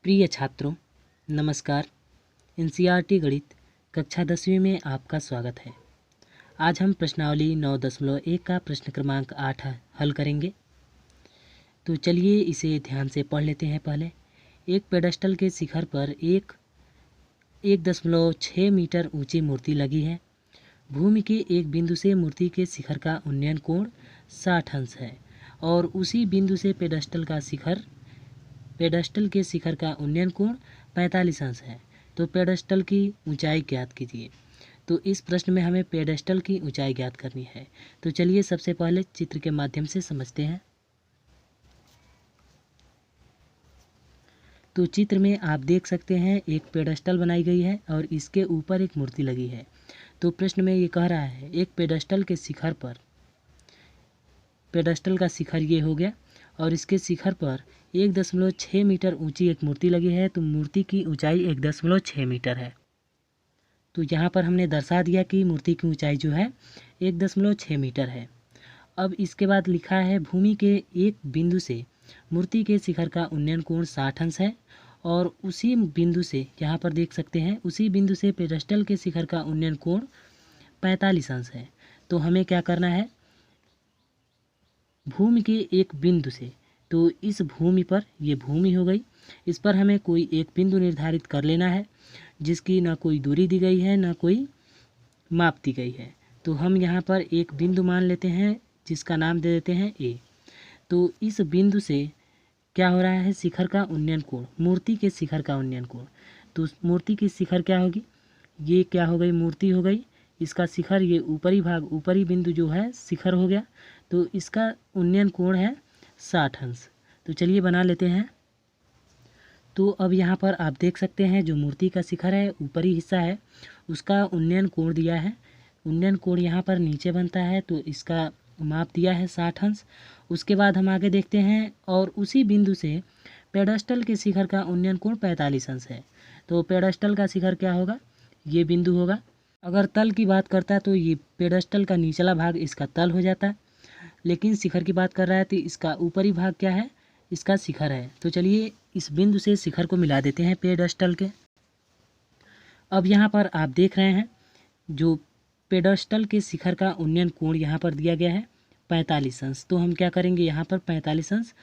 प्रिय छात्रों, नमस्कार। एनसीईआरटी गणित कक्षा 10वीं में आपका स्वागत है। आज हम प्रश्नावली 9.1 का प्रश्न क्रमांक 8 हल करेंगे। तो चलिए इसे ध्यान से पढ़ लेते हैं। पहले एक पेडस्टल के शिखर पर 1.6 मीटर ऊंची मूर्ति लगी है। भूमि के एक बिंदु से मूर्ति के शिखर का उन्नयन कोण 60 अंश है और उसी बिंदु से पेडस्टल के शिखर का उन्नयन कोण 45 अंश है। तो पेडस्टल की ऊंचाई ज्ञात कीजिए। तो इस प्रश्न में हमें पेडस्टल की ऊंचाई ज्ञात करनी है। तो चलिए सबसे पहले चित्र के माध्यम से समझते हैं। तो चित्र में आप देख सकते हैं एक पेडस्टल बनाई गई है और इसके ऊपर एक मूर्ति लगी है। तो प्रश्न में ये कह रहा है एक पेडस्टल के शिखर पर, पेडस्टल का शिखर ये हो गया और इसके शिखर पर 1.6 मीटर ऊंची एक मूर्ति लगी है। तो मूर्ति की ऊंचाई 1.6 मीटर है। तो यहाँ पर हमने दर्शा दिया कि मूर्ति की ऊंचाई जो है 1.6 मीटर है। अब इसके बाद लिखा है भूमि के एक बिंदु से मूर्ति के शिखर का उन्नयन कोण 60 अंश है और उसी बिंदु से, यहाँ पर देख सकते हैं, उसी बिंदु से पेडस्टल के शिखर का उन्नयन कोण 45 अंश है। तो हमें क्या करना है, भूमि के एक बिंदु से, तो इस भूमि पर, ये भूमि हो गई, इस पर हमें कोई एक बिंदु निर्धारित कर लेना है जिसकी ना कोई दूरी दी गई है ना कोई माप दी गई है। तो हम यहाँ पर एक बिंदु मान लेते हैं जिसका नाम दे देते हैं ए। तो इस बिंदु से क्या हो रहा है, शिखर का उन्नयन कोण, मूर्ति के शिखर का उन्नयन कोण। तो मूर्ति की शिखर क्या होगी, ये क्या हो गई, मूर्ति हो गई, इसका शिखर, ये ऊपरी भाग, ऊपरी बिंदु जो है शिखर हो गया। तो इसका उन्नयन कोण है 60 अंश। तो चलिए बना लेते हैं। तो अब यहाँ पर आप देख सकते हैं जो मूर्ति का शिखर है, ऊपरी हिस्सा है, उसका उन्नयन कोण दिया है। उन्नयन कोण यहाँ पर नीचे बनता है, तो इसका माप दिया है 60 अंश। उसके बाद हम आगे देखते हैं और उसी बिंदु से पेडस्टल के शिखर का उन्नयन कोण 45 अंश है। तो पेडस्टल का शिखर क्या होगा, ये बिंदु होगा। अगर तल की बात करता है तो ये पेडस्टल का निचला भाग इसका तल हो जाता है, लेकिन शिखर की बात कर रहा है तो इसका ऊपरी भाग क्या है, इसका शिखर है। तो चलिए इस बिंदु से शिखर को मिला देते हैं पेडस्टल के। अब यहाँ पर आप देख रहे हैं जो पेडस्टल के शिखर का उन्नयन कोण यहाँ पर दिया गया है 45 अंश। तो हम क्या करेंगे, यहाँ पर 45 अंश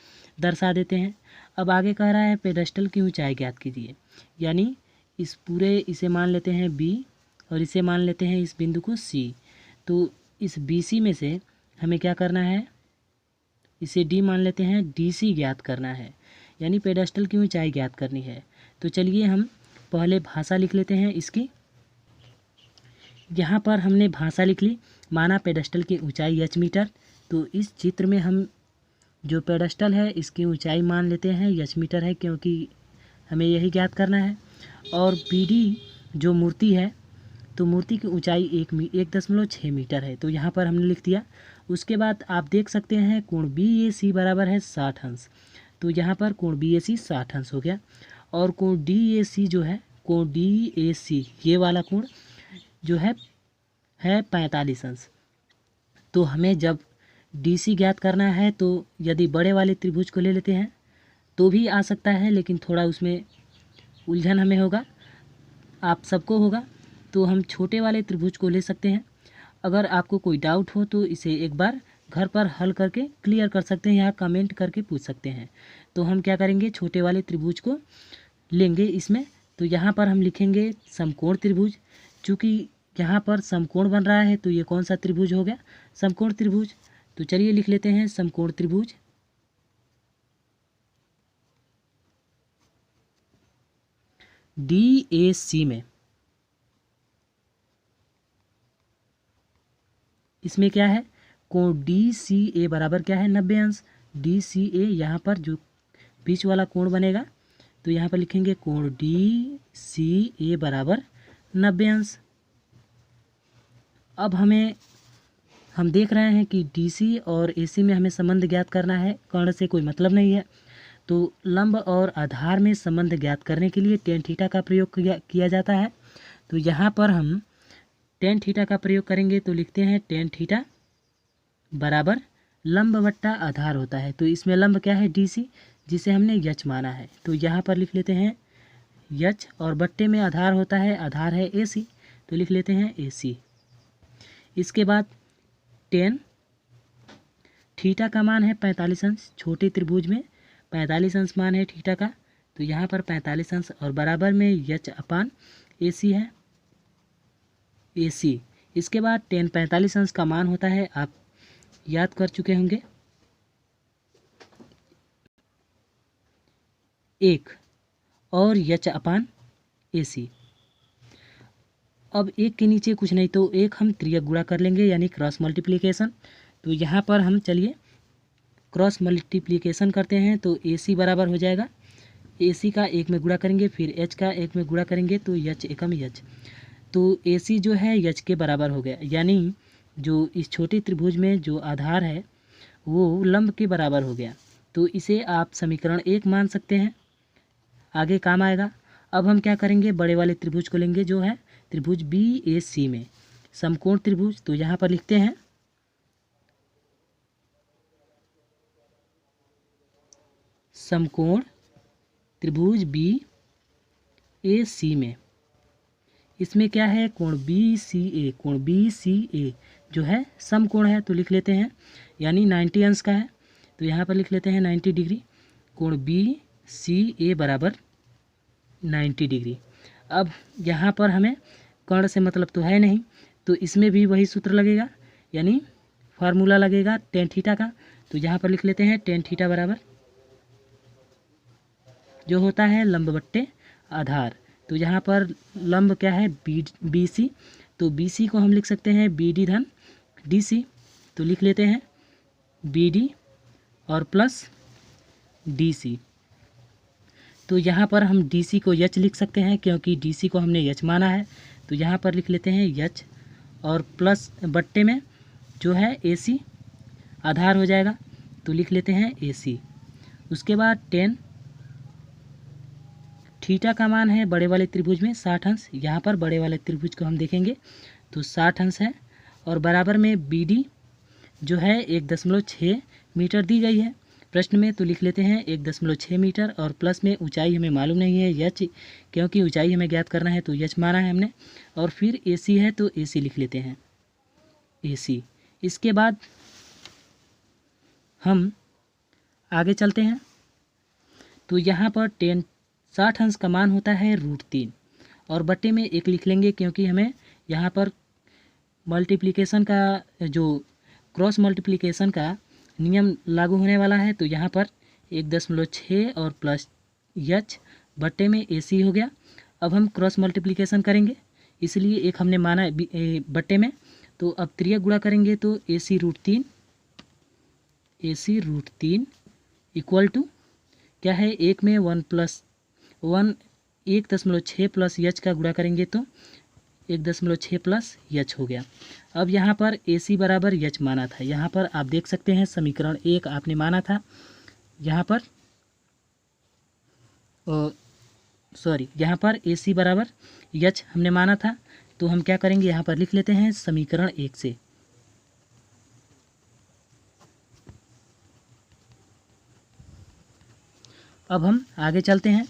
दर्शा देते हैं। अब आगे कह रहा है पेडस्टल की ऊंचाई ज्ञात कीजिए, यानी इस पूरे, इसे मान लेते हैं बी और इसे मान लेते हैं इस बिंदु को सी। तो इस BC में से हमें क्या करना है, इसे D मान लेते हैं, DC ज्ञात करना है, यानी पेडस्टल की ऊंचाई ज्ञात करनी है। तो चलिए हम पहले भाषा लिख लेते हैं इसकी। यहाँ पर हमने भाषा लिख ली, माना पेडस्टल की ऊंचाई h मीटर। तो इस चित्र में हम जो पेडस्टल है इसकी ऊंचाई मान लेते हैं h मीटर है, क्योंकि हमें यही ज्ञात करना है। और BD जो मूर्ति है, तो मूर्ति की ऊंचाई 1.6 मीटर है। तो यहाँ पर हमने लिख दिया। उसके बाद आप देख सकते हैं कोण BAC बराबर है 60 अंश। तो यहाँ पर कोण BAC 60 अंश हो गया और कोण DAC जो है, कोण DAC ये वाला कोण जो है 45 अंश। तो हमें जब DC ज्ञात करना है तो यदि बड़े वाले त्रिभुज को ले लेते हैं तो भी आ सकता है, लेकिन थोड़ा उसमें उलझन हमें होगा, आप सबको होगा। तो हम छोटे वाले त्रिभुज को ले सकते हैं। अगर आपको कोई डाउट हो तो इसे एक बार घर पर हल करके क्लियर कर सकते हैं या कमेंट करके पूछ सकते हैं। तो हम क्या करेंगे, छोटे वाले त्रिभुज को लेंगे इसमें। तो यहाँ पर हम लिखेंगे समकोण त्रिभुज। चूँकि यहाँ पर समकोण बन रहा है तो ये कौन सा त्रिभुज हो गया, समकोण त्रिभुज। तो चलिए लिख लेते हैं समकोण त्रिभुज। DAC में, इसमें क्या है, कोण DCA बराबर क्या है, 90 अंश। DCA यहाँ पर जो बीच वाला कोण बनेगा, तो यहाँ पर लिखेंगे कोण DCA बराबर 90 अंश। अब हम देख रहे हैं कि DC और AC में हमें संबंध ज्ञात करना है, कर्ण से कोई मतलब नहीं है। तो लंब और आधार में संबंध ज्ञात करने के लिए tan थीटा का प्रयोग किया जाता है। तो यहाँ पर हम tan थीटा का प्रयोग करेंगे। तो लिखते हैं tan थीटा बराबर लंब बट्टा आधार होता है। तो इसमें लंब क्या है, DC, जिसे हमने यच माना है। तो यहाँ पर लिख लेते हैं यच, और बट्टे में आधार होता है, आधार है AC, तो लिख लेते हैं AC। इसके बाद टेन थीटा का मान है 45 अंश, छोटे त्रिभुज में 45 अंश मान है थीटा का, तो यहाँ पर 45 अंश और बराबर में यच अपान AC है, AC। इसके बाद टेन 45 अंश का मान होता है, आप याद कर चुके होंगे, 1 और यच अपान AC। अब 1 के नीचे कुछ नहीं तो 1 हम त्रियक गुणा कर लेंगे, यानी क्रॉस मल्टीप्लिकेशन। तो यहाँ पर हम चलिए क्रॉस मल्टीप्लिकेशन करते हैं, तो AC बराबर हो जाएगा, AC का 1 में गुणा करेंगे, फिर H का 1 में गुणा करेंगे, तो यच एकम यच, तो AC जो है यच के बराबर हो गया, यानी जो इस छोटे त्रिभुज में जो आधार है वो लंब के बराबर हो गया। तो इसे आप समीकरण 1 मान सकते हैं, आगे काम आएगा। अब हम क्या करेंगे, बड़े वाले त्रिभुज को लेंगे जो है त्रिभुज BAC में समकोण त्रिभुज। तो यहाँ पर लिखते हैं समकोण त्रिभुज BAC में, इसमें क्या है, कोण BCA, कोण BCA जो है समकोण है, तो लिख लेते हैं, यानी 90 अंश का है, तो यहाँ पर लिख लेते हैं 90 डिग्री, कोण BCA बराबर 90 डिग्री। अब यहाँ पर हमें कर्ण से मतलब तो है नहीं, तो इसमें भी वही सूत्र लगेगा, यानी फार्मूला लगेगा टेन थीटा का। तो यहाँ पर लिख लेते हैं टेन थीटा बराबर जो होता है लंब बट्टे आधार। तो यहाँ पर लंब क्या है, BC, तो BC को हम लिख सकते हैं BD धन DC, तो लिख लेते हैं BD और प्लस DC। तो यहाँ पर हम DC को यच लिख सकते हैं, क्योंकि DC को हमने यच माना है, तो यहाँ पर लिख लेते हैं यच, और प्लस बट्टे में जो है AC आधार हो जाएगा, तो लिख लेते हैं AC। उसके बाद टेन थीटा का मान है बड़े वाले त्रिभुज में 60 अंश, यहाँ पर बड़े वाले त्रिभुज को हम देखेंगे तो 60 अंश है, और बराबर में BD जो है 1.6 मीटर दी गई है प्रश्न में, तो लिख लेते हैं 1.6 मीटर, और प्लस में ऊंचाई हमें मालूम नहीं है यच, क्योंकि ऊंचाई हमें ज्ञात करना है, तो यच माना है हमने, और फिर AC है तो AC लिख लेते हैं AC। इसके बाद हम आगे चलते हैं, तो यहाँ पर टेन 60 अंश का मान होता है √3, और बट्टे में 1 लिख लेंगे, क्योंकि हमें यहाँ पर मल्टीप्लिकेशन का जो क्रॉस मल्टीप्लिकेशन का नियम लागू होने वाला है, तो यहाँ पर 1.6 और प्लस यच बट्टे में AC हो गया। अब हम क्रॉस मल्टीप्लिकेशन करेंगे, इसलिए 1 हमने माना बट्टे में, तो अब त्रियक गुणा करेंगे, तो AC √3 इक्वल टू क्या है, 1 में 1.6 प्लस यच का गुणा करेंगे तो 1.6 प्लस यच हो गया। अब यहाँ पर AC बराबर यच माना था, यहाँ पर आप देख सकते हैं समीकरण 1 आपने माना था, यहाँ पर यहाँ पर AC बराबर यच हमने माना था, तो हम क्या करेंगे, यहाँ पर लिख लेते हैं समीकरण 1 से। अब हम आगे चलते हैं,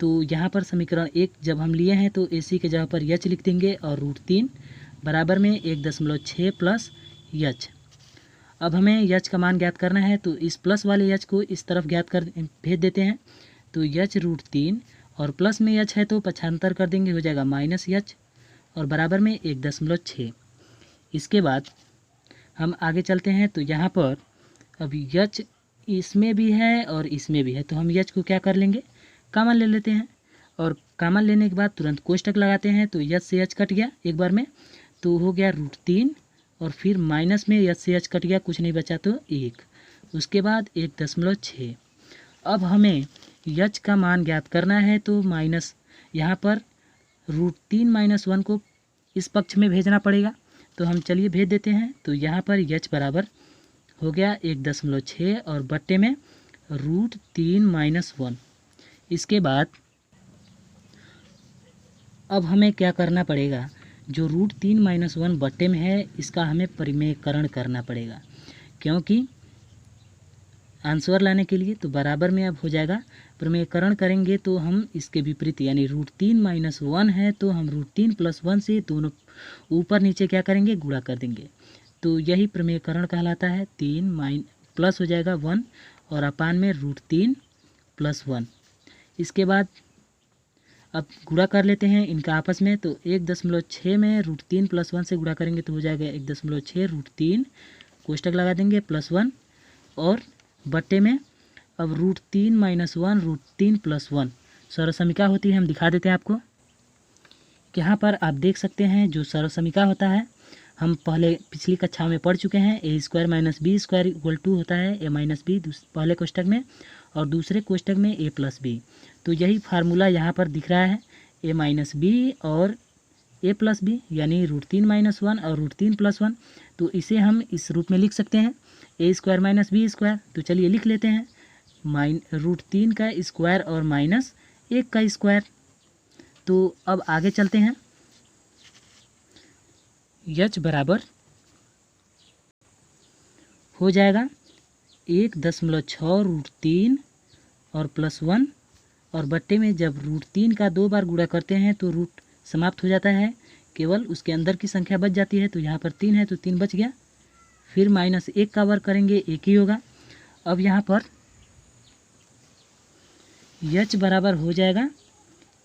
तो यहाँ पर समीकरण 1 जब हम लिए हैं तो AC के जगह पर यच लिख देंगे, और √3 बराबर में 1.6 प्लस यच। अब हमें यच का मान ज्ञात करना है, तो इस प्लस वाले यच को इस तरफ भेज देते हैं, तो यच √3 और प्लस में यच है तो पक्षांतर कर देंगे, हो जाएगा माइनस यच, और बराबर में 1.6। इसके बाद हम आगे चलते हैं, तो यहाँ पर अब यच इसमें भी है और इसमें भी है, तो हम यच को क्या कर लेंगे, कॉमन ले लेते हैं, और कॉमन लेने के बाद तुरंत कोष्टक लगाते हैं, तो यच से यच कट गया एक बार में, तो हो गया √3, और फिर माइनस में यच से यच कट गया, कुछ नहीं बचा तो 1, उसके बाद 1.6। अब हमें यच का मान ज्ञात करना है, तो माइनस यहाँ पर √3 - 1 को इस पक्ष में भेजना पड़ेगा, तो हम चलिए भेज देते हैं। तो यहाँ पर यच बराबर हो गया 1.6 और बट्टे में √3 - 1। इसके बाद अब हमें क्या करना पड़ेगा, जो √3 - 1 बट्टे में है इसका हमें परिमेयकरण करना पड़ेगा, क्योंकि आंसर लाने के लिए। तो बराबर में अब हो जाएगा, प्रमेयकरण करेंगे तो हम इसके विपरीत यानी √3 - 1 है तो हम √3 + 1 से दोनों ऊपर नीचे क्या करेंगे, गुणा कर देंगे। तो यही प्रमेयकरण कहलाता है। 3 प्लस हो जाएगा 1 और अपान में √3 + 1। इसके बाद अब गुणा कर लेते हैं इनका आपस में। तो 1.6 में √3 + 1 से गुणा करेंगे तो हो जाएगा 1.6 √3 कोष्टक लगा देंगे +1 और बट्टे में अब √3 - 1 √3 + 1 सर्वसमीका होती है। हम दिखा देते हैं आपको। यहाँ पर आप देख सकते हैं जो सर्वसमीका होता है हम पहले पिछली कक्षा में पढ़ चुके हैं। a² - b² = 2 होता है a - b पहले कोष्टक में और दूसरे कोष्टक में a + b। तो यही फार्मूला यहाँ पर दिख रहा है a - b और a + b यानी √3 - 1 और √3 + 1। तो इसे हम इस रूप में लिख सकते हैं a² - b²। तो चलिए लिख लेते हैं √3 का स्क्वायर और -1 का स्क्वायर। तो अब आगे चलते हैं। h बराबर हो जाएगा 1.6 √3 और +1 और बट्टे में जब √3 का 2 बार गुणा करते हैं तो रूट समाप्त हो जाता है, केवल उसके अंदर की संख्या बच जाती है। तो यहाँ पर 3 है तो 3 बच गया। फिर -1 का वर्ग करेंगे 1 ही होगा। अब यहाँ पर h बराबर हो जाएगा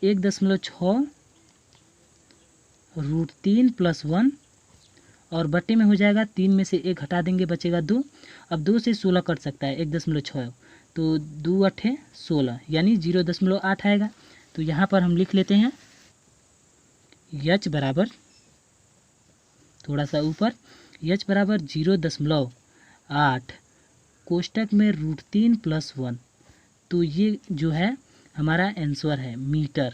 1.6 √3 + 1 और बट्टे में हो जाएगा 3 में से 1 हटा देंगे बचेगा 2। अब 2 से 16 कट सकता है 1.6 तो 2 × 8 = 16 यानी 0.8 आएगा। तो यहाँ पर हम लिख लेते हैं h बराबर थोड़ा सा ऊपर h बराबर 0.8 कोष्टक में √3 + 1। तो ये जो है हमारा आंसर है मीटर।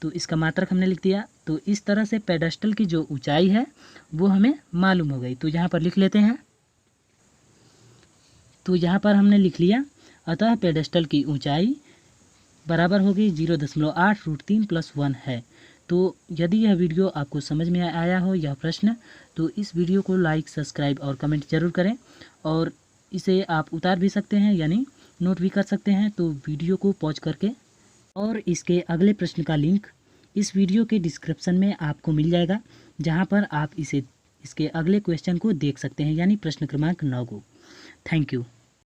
तो इसका मात्रक हमने लिख दिया। तो इस तरह से पेडेस्टल की जो ऊंचाई है वो हमें मालूम हो गई। तो यहाँ पर लिख लेते हैं। तो यहाँ पर हमने लिख लिया, अतः पेडेस्टल की ऊंचाई बराबर होगी 0.8 √3 + 1 है। तो यदि यह वीडियो आपको समझ में आया हो यह प्रश्न, तो इस वीडियो को लाइक, सब्सक्राइब और कमेंट जरूर करें और इसे आप उतार भी सकते हैं यानी नोट भी कर सकते हैं। तो वीडियो को पॉज करके और इसके अगले प्रश्न का लिंक इस वीडियो के डिस्क्रिप्शन में आपको मिल जाएगा, जहां पर आप इसके अगले क्वेश्चन को देख सकते हैं यानी प्रश्न क्रमांक 9 को। Thank you.